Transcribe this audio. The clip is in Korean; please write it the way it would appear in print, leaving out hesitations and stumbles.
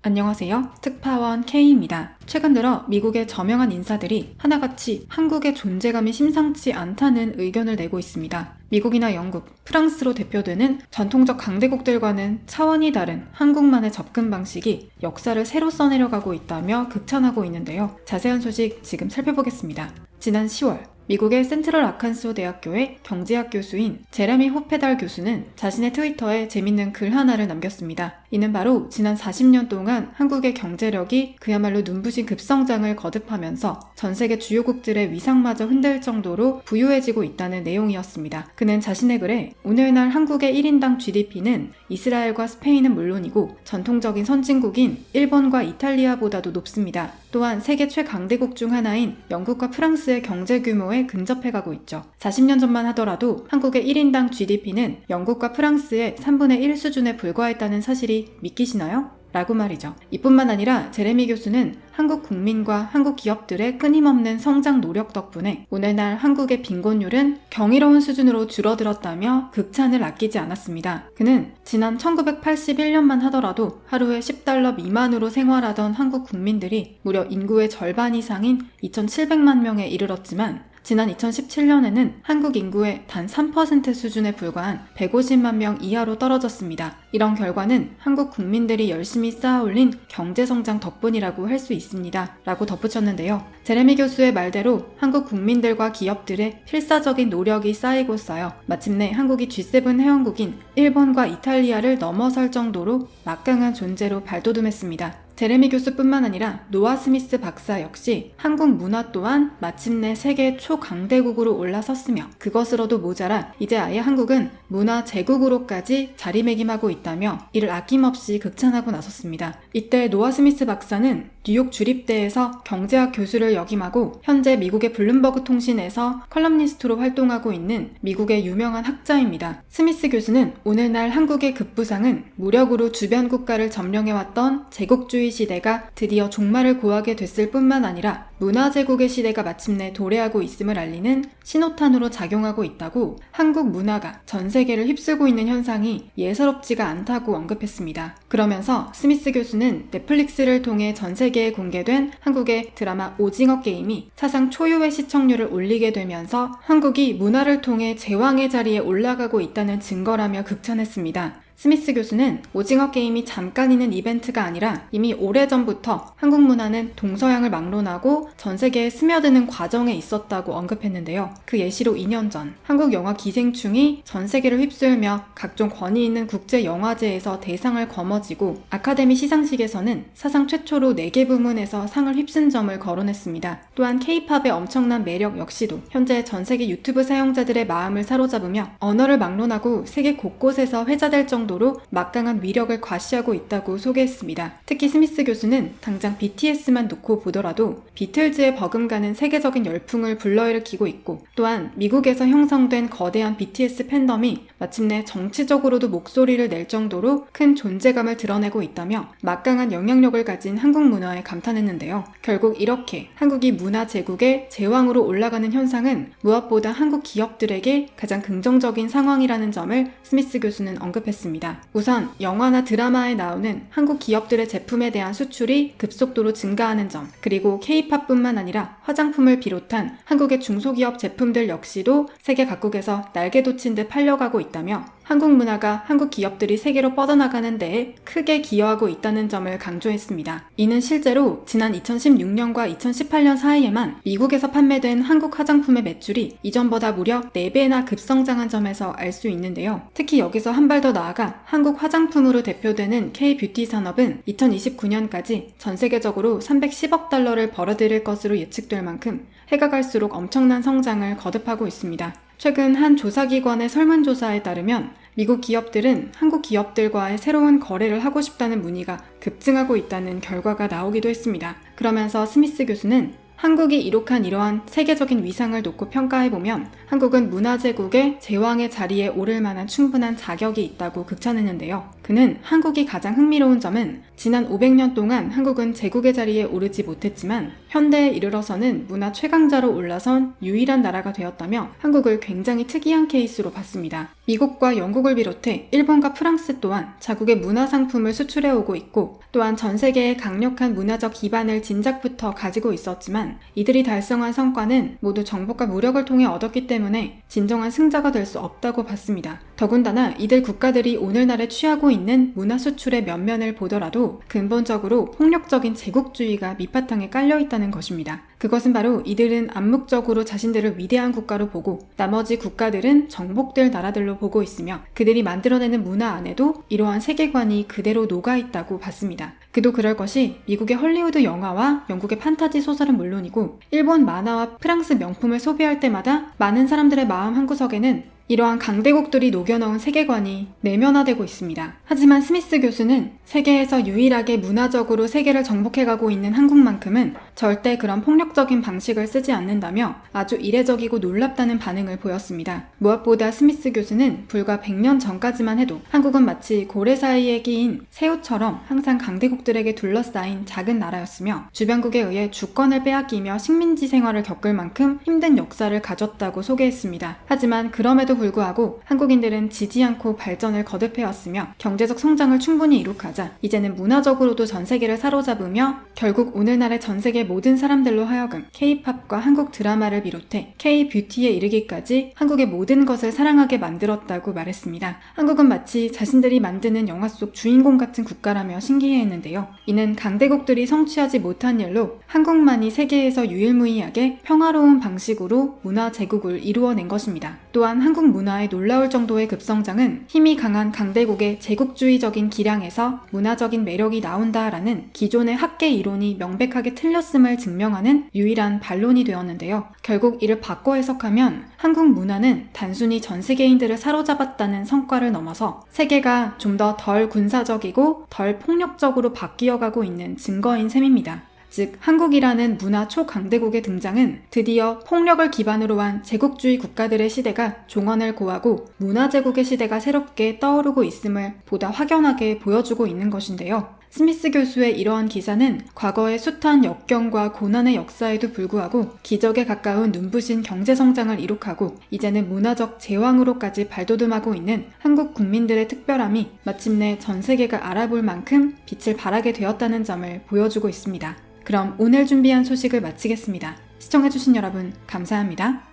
안녕하세요. 특파원 K입니다. 최근 들어 미국의 저명한 인사들이 하나같이 한국의 존재감이 심상치 않다는 의견을 내고 있습니다. 미국이나 영국, 프랑스로 대표되는 전통적 강대국들과는 차원이 다른 한국만의 접근 방식이 역사를 새로 써내려가고 있다며 극찬하고 있는데요. 자세한 소식 지금 살펴보겠습니다. 지난 10월 미국의 센트럴 아칸소 대학교의 경제학 교수인 제레미 호페달 교수는 자신의 트위터에 재밌는 글 하나를 남겼습니다. 이는 바로 지난 40년 동안 한국의 경제력이 그야말로 눈부신 급성장을 거듭하면서 전 세계 주요국들의 위상마저 흔들 정도로 부유해지고 있다는 내용이었습니다. 그는 자신의 글에 오늘날 한국의 1인당 GDP는 이스라엘과 스페인은 물론이고 전통적인 선진국인 일본과 이탈리아보다도 높습니다. 또한 세계 최강대국 중 하나인 영국과 프랑스의 경제 규모에 근접해가고 있죠. 40년 전만 하더라도 한국의 1인당 GDP는 영국과 프랑스의 3분의 1 수준에 불과했다는 사실이 믿기시나요? 라고 말이죠. 이뿐만 아니라 제레미 교수는 한국 국민과 한국 기업들의 끊임없는 성장 노력 덕분에 오늘날 한국의 빈곤율은 경이로운 수준으로 줄어들었다며 극찬을 아끼지 않았습니다. 그는 지난 1981년만 하더라도 하루에 $10 미만으로 생활하던 한국 국민들이 무려 인구의 절반 이상인 2,700만 명에 이르렀지만 지난 2017년에는 한국 인구의 단 3% 수준에 불과한 150만 명 이하로 떨어졌습니다. 이런 결과는 한국 국민들이 열심히 쌓아올린 경제성장 덕분이라고 할 수 있습니다. 라고 덧붙였는데요. 제레미 교수의 말대로 한국 국민들과 기업들의 필사적인 노력이 쌓이고 쌓여 마침내 한국이 G7 회원국인 일본과 이탈리아를 넘어설 정도로 막강한 존재로 발돋움했습니다. 제레미 교수뿐만 아니라 노아 스미스 박사 역시 한국 문화 또한 마침내 세계 초강대국으로 올라섰으며 그것으로도 모자라 이제 아예 한국은 문화 제국으로까지 자리매김하고 있다며 이를 아낌없이 극찬하고 나섰습니다. 이때 노아 스미스 박사는 뉴욕 주립대에서 경제학 교수를 역임하고 현재 미국의 블룸버그 통신에서 컬럼니스트로 활동하고 있는 미국의 유명한 학자입니다. 스미스 교수는 오늘날 한국의 급부상은 무력으로 주변 국가를 점령해왔던 제국주의 시대가 드디어 종말을 고하게 됐을 뿐만 아니라 문화제국의 시대가 마침내 도래하고 있음을 알리는 신호탄으로 작용하고 있다고 한국 문화가 전 세계를 휩쓸고 있는 현상이 예사롭지가 않다고 언급했습니다. 그러면서 스미스 교수는 넷플릭스를 통해 전 세계에 공개된 한국의 드라마 오징어 게임이 사상 초유의 시청률을 올리게 되면서 한국이 문화를 통해 제왕의 자리에 올라가고 있다는 증거라며 극찬했습니다. 스미스 교수는 오징어 게임이 잠깐 있는 이벤트가 아니라 이미 오래전부터 한국 문화는 동서양을 막론하고 전 세계에 스며드는 과정에 있었다고 언급했는데요. 그 예시로 2년 전 한국 영화 기생충이 전 세계를 휩쓸며 각종 권위 있는 국제 영화제에서 대상을 거머쥐고 아카데미 시상식에서는 사상 최초로 4개 부문에서 상을 휩쓴 점을 거론했습니다. 또한 K-팝의 엄청난 매력 역시도 현재 전 세계 유튜브 사용자들의 마음을 사로잡으며 언어를 막론하고 세계 곳곳에서 회자될 정도로 막강한 위력을 과시하고 있다고 소개했습니다. 특히 스미스 교수는 당장 BTS만 놓고 보더라도 비틀즈의 버금가는 세계적인 열풍을 불러일으키고 있고 또한 미국에서 형성된 거대한 BTS 팬덤이 마침내 정치적으로도 목소리를 낼 정도로 큰 존재감을 드러내고 있다며 막강한 영향력을 가진 한국 문화에 감탄했는데요. 결국 이렇게 한국이 문화 제국의 제왕으로 올라가는 현상은 무엇보다 한국 기업들에게 가장 긍정적인 상황이라는 점을 스미스 교수는 언급했습니다. 우선 영화나 드라마에 나오는 한국 기업들의 제품에 대한 수출이 급속도로 증가하는 점, 그리고 K-팝뿐만 아니라 화장품을 비롯한 한국의 중소기업 제품들 역시도 세계 각국에서 날개 돋친 듯 팔려가고 있다며 한국 문화가 한국 기업들이 세계로 뻗어나가는 데에 크게 기여하고 있다는 점을 강조했습니다. 이는 실제로 지난 2016년과 2018년 사이에만 미국에서 판매된 한국 화장품의 매출이 이전보다 무려 4배나 급성장한 점에서 알 수 있는데요. 특히 여기서 한 발 더 나아가 한국 화장품으로 대표되는 K-뷰티 산업은 2029년까지 전 세계적으로 310억 달러를 벌어들일 것으로 예측될 만큼 해가 갈수록 엄청난 성장을 거듭하고 있습니다. 최근 한 조사기관의 설문조사에 따르면 미국 기업들은 한국 기업들과의 새로운 거래를 하고 싶다는 문의가 급증하고 있다는 결과가 나오기도 했습니다. 그러면서 스미스 교수는 한국이 이룩한 이러한 세계적인 위상을 놓고 평가해보면 한국은 문화제국의 제왕의 자리에 오를 만한 충분한 자격이 있다고 극찬했는데요. 그는 한국이 가장 흥미로운 점은 지난 500년 동안 한국은 제국의 자리에 오르지 못했지만 현대에 이르러서는 문화 최강자로 올라선 유일한 나라가 되었다며 한국을 굉장히 특이한 케이스로 봤습니다. 미국과 영국을 비롯해 일본과 프랑스 또한 자국의 문화 상품을 수출해오고 있고 또한 전 세계에 강력한 문화적 기반을 진작부터 가지고 있었지만 이들이 달성한 성과는 모두 정복과 무력을 통해 얻었기 때문에 진정한 승자가 될 수 없다고 봤습니다. 더군다나 이들 국가들이 오늘날에 취하고 있는 문화 수출의 면면을 보더라도 근본적으로 폭력적인 제국주의가 밑바탕에 깔려있다는 것입니다. 그것은 바로 이들은 암묵적으로 자신들을 위대한 국가로 보고 나머지 국가들은 정복될 나라들로 보고 있으며 그들이 만들어내는 문화 안에도 이러한 세계관이 그대로 녹아있다고 봤습니다. 그도 그럴 것이 미국의 헐리우드 영화와 영국의 판타지 소설은 물론이고 일본 만화와 프랑스 명품을 소비할 때마다 많은 사람들의 마음 한구석에는 이러한 강대국들이 녹여넣은 세계관이 내면화되고 있습니다. 하지만 스미스 교수는 세계에서 유일하게 문화적으로 세계를 정복해가고 있는 한국만큼은 절대 그런 폭력적인 방식을 쓰지 않는다며 아주 이례적이고 놀랍다는 반응을 보였습니다. 무엇보다 스미스 교수는 불과 100년 전까지만 해도 한국은 마치 고래 사이에 끼인 새우처럼 항상 강대국들에게 둘러싸인 작은 나라였으며 주변국에 의해 주권을 빼앗기며 식민지 생활을 겪을 만큼 힘든 역사를 가졌다고 소개했습니다. 하지만 그럼에도 불구하고 한국인들은 지지 않고 발전을 거듭해왔으며 경제적 성장을 충분히 이룩하자 이제는 문화적으로도 전 세계를 사로잡으며 결국 오늘날의 전 세계 모든 사람들로 하여금 K-팝과 한국 드라마를 비롯해 K-뷰티에 이르기까지 한국의 모든 것을 사랑하게 만들었다고 말했습니다. 한국은 마치 자신들이 만드는 영화 속 주인공 같은 국가라며 신기해했는데요. 이는 강대국들이 성취하지 못한 일로 한국만이 세계에서 유일무이하게 평화로운 방식으로 문화 제국을 이루어낸 것입니다. 또한 한국 문화의 놀라울 정도의 급성장은 힘이 강한 강대국의 제국주의적인 기량에서 문화적인 매력이 나온다라는 기존의 학계 이론이 명백하게 틀렸음을 증명하는 유일한 반론이 되었는데요. 결국 이를 바꿔 해석하면 한국 문화는 단순히 전 세계인들을 사로잡았다는 성과를 넘어서 세계가 좀 더 덜 군사적이고 덜 폭력적으로 바뀌어가고 있는 증거인 셈입니다. 즉 한국이라는 문화 초강대국의 등장은 드디어 폭력을 기반으로 한 제국주의 국가들의 시대가 종언을 고하고 문화제국의 시대가 새롭게 떠오르고 있음을 보다 확연하게 보여주고 있는 것인데요. 스미스 교수의 이러한 기사는 과거의 숱한 역경과 고난의 역사에도 불구하고 기적에 가까운 눈부신 경제성장을 이룩하고 이제는 문화적 제왕으로까지 발돋움하고 있는 한국 국민들의 특별함이 마침내 전 세계가 알아볼 만큼 빛을 발하게 되었다는 점을 보여주고 있습니다. 그럼 오늘 준비한 소식을 마치겠습니다. 시청해주신 여러분 감사합니다.